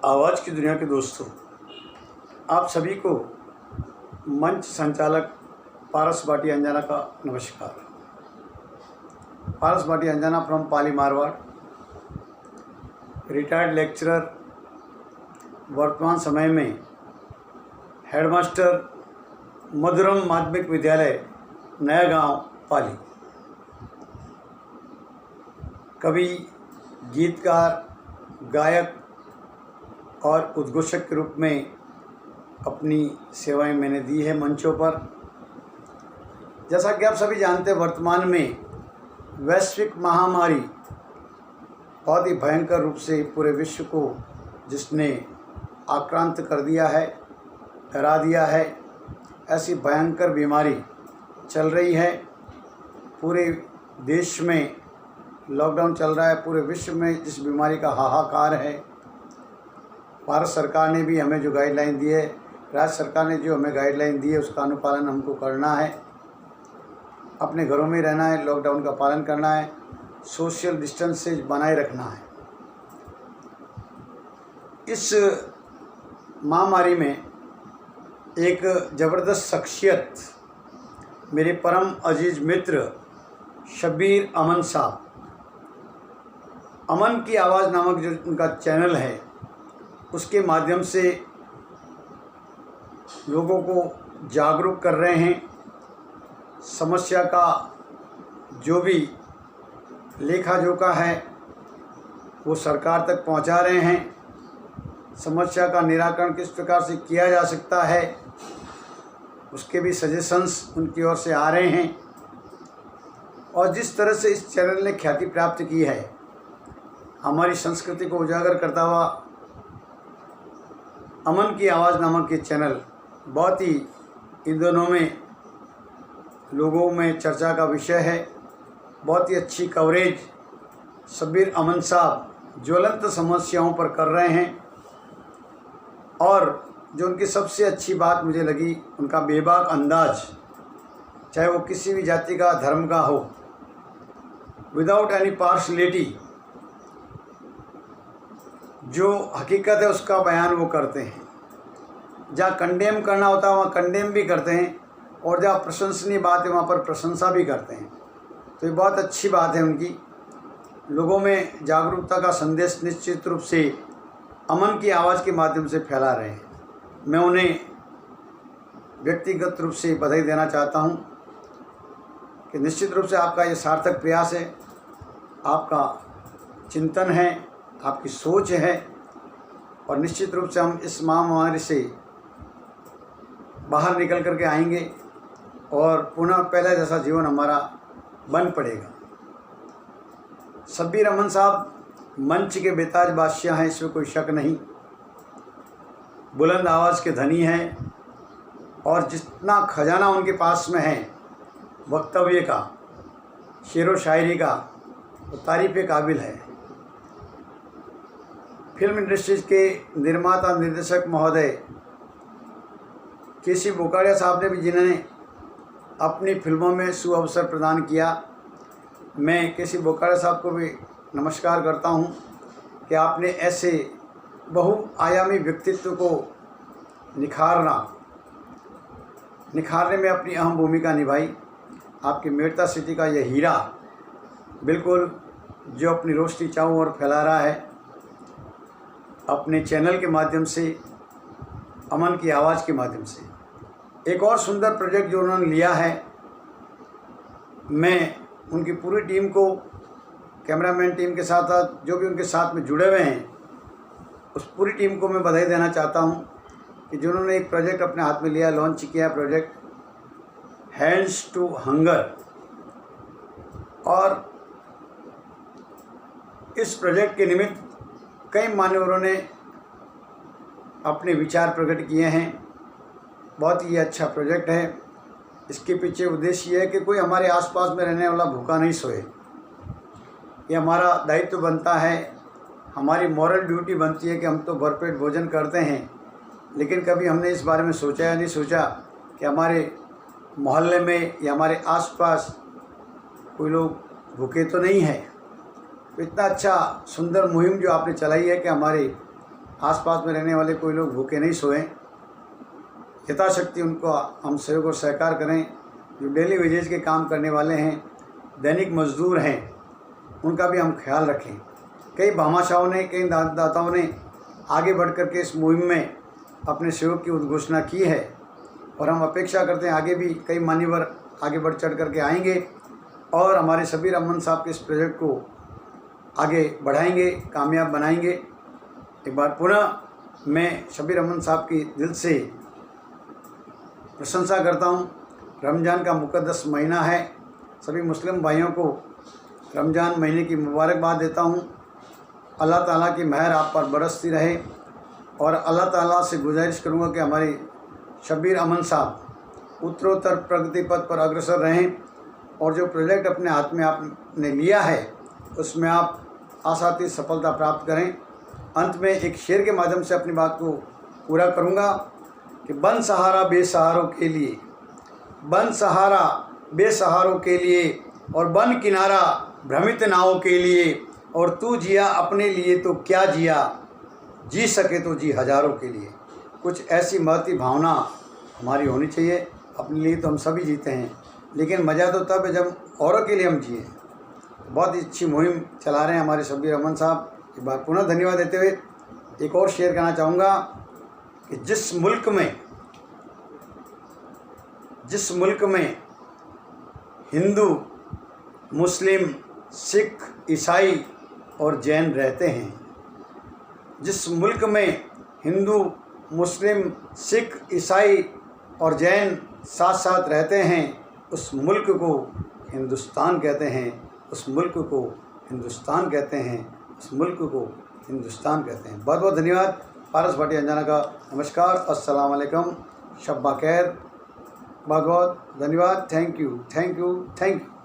आवाज़ की दुनिया के दोस्तों, आप सभी को मंच संचालक पारस भाटी अंजाना का नमस्कार। Paras Bhati Anjana from Pali Marwar, retired lecturer, वर्तमान समय में हेडमास्टर मधुरम माध्यमिक विद्यालय नया गांव पाली। कवि, गीतकार, गायक और उद्घोषक के रूप में अपनी सेवाएं मैंने दी है मंचों पर। जैसा कि आप सभी जानते हैं, वर्तमान में वैश्विक महामारी बहुत ही भयंकर रूप से पूरे विश्व को जिसने आक्रांत कर दिया है, डरा दिया है, ऐसी भयंकर बीमारी चल रही है। पूरे देश में लॉकडाउन चल रहा है, पूरे विश्व में जिस बीमारी का हाहाकार है। भारत सरकार ने भी हमें जो गाइडलाइन दी है, राज्य सरकार ने जो हमें गाइडलाइन दी है, उसका अनुपालन हमको करना है। अपने घरों में रहना है, लॉकडाउन का पालन करना है, सोशल डिस्टेंसेज बनाए रखना है। इस महामारी में एक ज़बरदस्त शख्सियत, मेरे परम अजीज़ मित्र शब्बीर अमन साहब, अमन की आवाज़ नामक जो उनका चैनल है, उसके माध्यम से लोगों को जागरूक कर रहे हैं। समस्या का जो भी लेखा जोखा है वो सरकार तक पहुंचा रहे हैं। समस्या का निराकरण किस प्रकार से किया जा सकता है, उसके भी सजेशंस उनकी ओर से आ रहे हैं। और जिस तरह से इस चैनल ने ख्याति प्राप्त की है, हमारी संस्कृति को उजागर करता हुआ अमन की आवाज़ नामक ये चैनल बहुत ही इन दिनों में लोगों में चर्चा का विषय है। बहुत ही अच्छी कवरेज शब्बीर अमन साहब ज्वलंत समस्याओं पर कर रहे हैं। और जो उनकी सबसे अच्छी बात मुझे लगी, उनका बेबाक अंदाज, चाहे वो किसी भी जाति का, धर्म का हो, विदाउट एनी पार्शलिटी, जो हकीकत है उसका बयान वो करते हैं। जहाँ कंडेम करना होता है वहाँ कंडेम भी करते हैं, और जहाँ प्रशंसनीय बात है वहाँ पर प्रशंसा भी करते हैं। तो ये बहुत अच्छी बात है उनकी। लोगों में जागरूकता का संदेश निश्चित रूप से अमन की आवाज़ के माध्यम से फैला रहे हैं। मैं उन्हें व्यक्तिगत रूप से बधाई देना चाहता हूँ कि निश्चित रूप से आपका ये सार्थक प्रयास है, आपका चिंतन है, आपकी सोच है। और निश्चित रूप से हम इस महामारी से बाहर निकल करके आएंगे और पुनः पहले जैसा जीवन हमारा बन पड़ेगा। शब्बीर अमन साहब मंच के बेताज बादशाह हैं, इसमें कोई शक नहीं। बुलंद आवाज़ के धनी हैं, और जितना खजाना उनके पास में है वक्तव्य का, शेर व शायरी का, वो तारीफ़ काबिल है। फिल्म इंडस्ट्रीज के निर्माता निर्देशक महोदय के.सी. बोकाड़िया साहब ने भी, जिन्होंने अपनी फिल्मों में सुअवसर प्रदान किया, मैं के.सी. बोकाड़िया साहब को भी नमस्कार करता हूं कि आपने ऐसे बहुआयामी व्यक्तित्व को निखारने में अपनी अहम भूमिका निभाई। आपकी मेड़ता सिटी का यह हीरा बिल्कुल जो अपनी रोशनी चारों ओर फैला रहा है अपने चैनल के माध्यम से, अमन की आवाज़ के माध्यम से। एक और सुंदर प्रोजेक्ट जो उन्होंने लिया है, मैं उनकी पूरी टीम को, कैमरामैन टीम के साथ साथ जो भी उनके साथ में जुड़े हुए हैं, उस पूरी टीम को मैं बधाई देना चाहता हूं कि जिन्होंने एक प्रोजेक्ट अपने हाथ में लिया, लॉन्च किया, प्रोजेक्ट हैंड्स टू हंगर। और इस प्रोजेक्ट के निमित्त कई मान्यवरों ने अपने विचार प्रकट किए हैं। बहुत ही अच्छा प्रोजेक्ट है। इसके पीछे उद्देश्य ये है कि कोई हमारे आसपास में रहने वाला भूखा नहीं सोए। ये हमारा दायित्व बनता है, हमारी मॉरल ड्यूटी बनती है कि हम तो भरपेट भोजन करते हैं, लेकिन कभी हमने इस बारे में सोचा या नहीं सोचा कि हमारे मोहल्ले में या हमारे आसपास कोई लोग भूखे तो नहीं है। तो इतना अच्छा सुंदर मुहिम जो आपने चलाई है कि हमारे आसपास में रहने वाले कोई लोग भूखे नहीं सोएं। यथाशक्ति उनको हम सहयोग और सहकार करें। जो डेली वेजेज के काम करने वाले हैं, दैनिक मजदूर हैं, उनका भी हम ख्याल रखें। कई भामाशाहों ने, कई दाताओं ने आगे बढ़ कर के इस मुहिम में अपने सहयोग की उद्घोषणा की है और हम अपेक्षा करते हैं आगे भी कई मान्यवर आगे बढ़ चढ़ करके आएंगे और हमारे शब्बीर अहमद साहब के इस प्रोजेक्ट को आगे बढ़ाएंगे, कामयाब बनाएंगे। एक बार पुनः मैं शब्बीर अहमद साहब की दिल से प्रशंसा करता हूँ। रमज़ान का मुक़द्दस महीना है। सभी मुस्लिम भाइयों को रमज़ान महीने की मुबारकबाद देता हूँ। अल्लाह ताला की मेहर आप पर बरसती रहे और अल्लाह ताला से गुजारिश करूँगा कि हमारे शब्बीर अहमद साहब उत्तरोत्तर प्रगति पथ पर अग्रसर रहें और जो प्रोजेक्ट अपने हाथ में आपने लिया है उसमें आप आसाती सफलता प्राप्त करें। अंत में एक शेर के माध्यम से अपनी बात को पूरा करूँगा कि बन सहारा बेसहारों के लिए, बन सहारा बेसहारों के लिए और बन किनारा भ्रमित नावों के लिए, और तू जिया अपने लिए तो क्या जिया, जी सके तो जी हज़ारों के लिए। कुछ ऐसी महती भावना हमारी होनी चाहिए। अपने लिए तो हम सभी जीते हैं, लेकिन मज़ा तो तब है जब औरों के लिए हम जिए। बहुत ही अच्छी मुहिम चला रहे हैं हमारे शब्बीर अहमद साहब। एक बार पुनः धन्यवाद देते हुए एक और शेयर कहना चाहूँगा कि जिस मुल्क में हिंदू, मुस्लिम, सिख, ईसाई और जैन रहते हैं, जिस मुल्क में हिंदू, मुस्लिम, सिख, ईसाई और जैन साथ साथ रहते हैं, उस मुल्क को हिंदुस्तान कहते हैं, उस मुल्क को हिंदुस्तान कहते हैं, उस मुल्क को हिंदुस्तान कहते हैं। बहुत बहुत धन्यवाद। पारस भाटी अंजना का नमस्कार। अस्सलाम वालेकुम। शब बखैर। बहुत बहुत धन्यवाद। Thank you, thank you, thank you.